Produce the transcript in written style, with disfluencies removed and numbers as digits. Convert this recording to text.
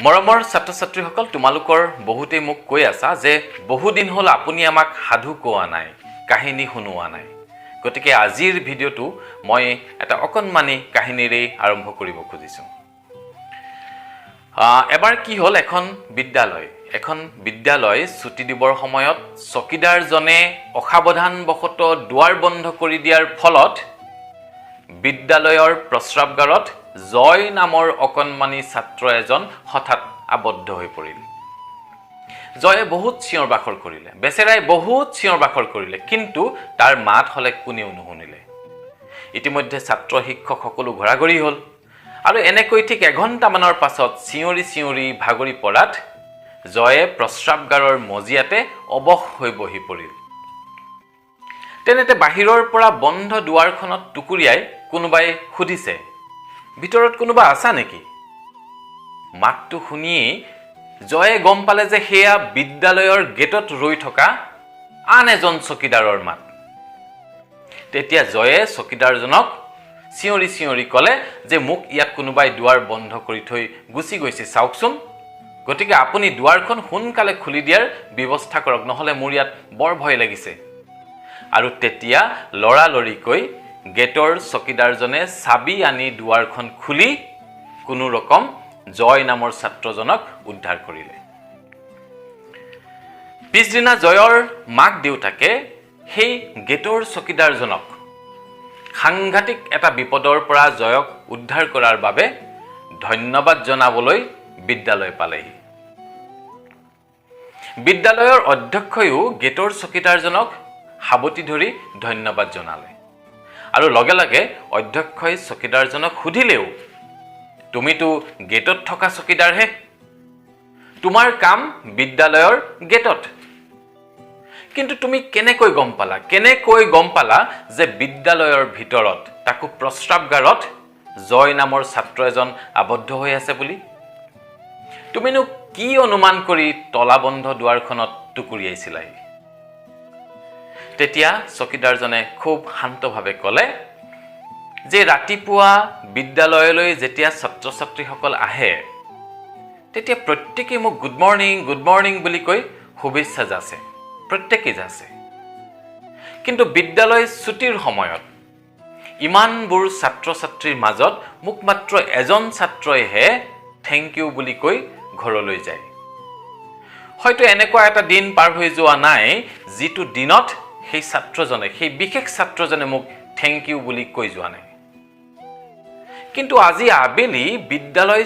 মৰমৰ ছাত্ৰ-ছাত্ৰীসকল তোমালোকৰ বহুতে মোক কৈ আছা যে বহুদিন হ'ল আপুনি আমাক সাধু কোৱা নাই, কাহিনী শুনোৱা নাই। গতিকে আজিৰ ভিডিঅ'টো মই এটা অকণমানি কাহিনীৰে আৰম্ভ কৰিব খুজিছোঁ। এবাৰ কি হ'ল, এখন বিদ্যালয় ছুটি দিবৰ সময়ত চকীদাৰজনে অসাৱধানবশতঃ দুৱাৰ বন্ধ কৰি দিয়াৰ ফলত বিদ্যালয়ৰ প্ৰস্ৰাৱগাৰত জয় নামৰ অকণমানি ছাত্ৰ এজন হঠাৎ আবদ্ধ হৈ পৰিল। জয়ে বহুত চিঞৰ বাখৰ কৰিলে, বেচেৰাই বহুত চিঞৰ বাখৰ কৰিলে, কিন্তু তাৰ মাত হলে কোনেও নুশুনিলে। ইতিমধ্যে ছাত্ৰ শিক্ষক সকলো ঘৰাঘৰি হ'ল আৰু এনেকৈ ঠিক এঘণ্টামানৰ পাছত চিঞৰি ভাগৰি পৰাত জয়ে প্ৰস্ৰাৱগাৰৰ মজিয়াতে অৱশ হৈ বহি পৰিল। তেনেতে বাহিৰৰ পৰা বন্ধ দুৱাৰখনত টুকুৰিয়াই কোনোবাই সুধিছে, ভিতৰত কোনোবা আছা নেকি? মাতটো শুনিয়েই জয়ে গম পালে যে সেয়া বিদ্যালয়ৰ গেটত ৰৈ থকা আন এজন চকীদাৰৰ মাত। তেতিয়া জয়ে চকীদাৰজনক চিঞৰি ক'লে যে মোক ইয়াত কোনোবাই দুৱাৰ বন্ধ কৰি থৈ গুচি গৈছে, চাওকচোন। গতিকে আপুনি দুৱাৰখন সোনকালে খুলি দিয়াৰ ব্যৱস্থা কৰক, নহ'লে মোৰ ইয়াত বৰ ভয় লাগিছে। আৰু তেতিয়া লৰালৰিকৈ গেটৰ চকীদাৰজনে চাবি আনি দুৱাৰখন খুলি কোনো ৰকম জয় নামৰ ছাত্ৰজনক উদ্ধাৰ কৰিলে। পিছদিনা জয়ৰ মাক দেউতাকে সেই গেটৰ চকীদাৰজনক সাংঘাতিক এটা বিপদৰ পৰা জয়ক উদ্ধাৰ কৰাৰ বাবে ধন্যবাদ জনাবলৈ বিদ্যালয় পালেহি। বিদ্যালয়ৰ অধ্যক্ষয়ো গেটৰ চকীদাৰজনক সাৱটি ধৰি ধন্যবাদ জনালে আৰু লগে লগে অধ্যক্ষই চকীদাৰজনক সুধিলেও, তুমিতো গেটত থকা চকীদাৰহে, তোমাৰ কাম বিদ্যালয়ৰ গেটত, কিন্তু তুমি কেনেকৈ গম পালা যে বিদ্যালয়ৰ ভিতৰত, তাকো প্ৰস্ৰাৱগাৰত জয় নামৰ ছাত্ৰ এজন আবদ্ধ হৈ আছে বুলি? তুমিনো কি অনুমান কৰি তলাবন্ধ দুৱাৰখনত টুকুৰিয়াইছিলাহি? তেতিয়া চকীদাৰজনে খুব শান্তভাৱে ক'লে যে ৰাতিপুৱা বিদ্যালয়লৈ যেতিয়া ছাত্ৰ ছাত্ৰীসকল আহে তেতিয়া প্ৰত্যেকেই মোক গুড মৰ্ণিং বুলি কৈ শুভেচ্ছা যাচে, প্ৰত্যেকেই যাচে। কিন্তু বিদ্যালয় ছুটিৰ সময়ত ইমানবোৰ ছাত্ৰ ছাত্ৰীৰ মাজত মোক মাত্ৰ এজন ছাত্ৰইহে থেংক ইউ বুলি কৈ ঘৰলৈ যায়। হয়তো এনেকুৱা এটা দিন পাৰ হৈ যোৱা নাই যিটো দিনত সেই বিশেষ ছাত্ৰজনে মোক থেংক ইউ বুলি কৈ যোৱা নাই। কিন্তু আজি আবেলি বিদ্যালয়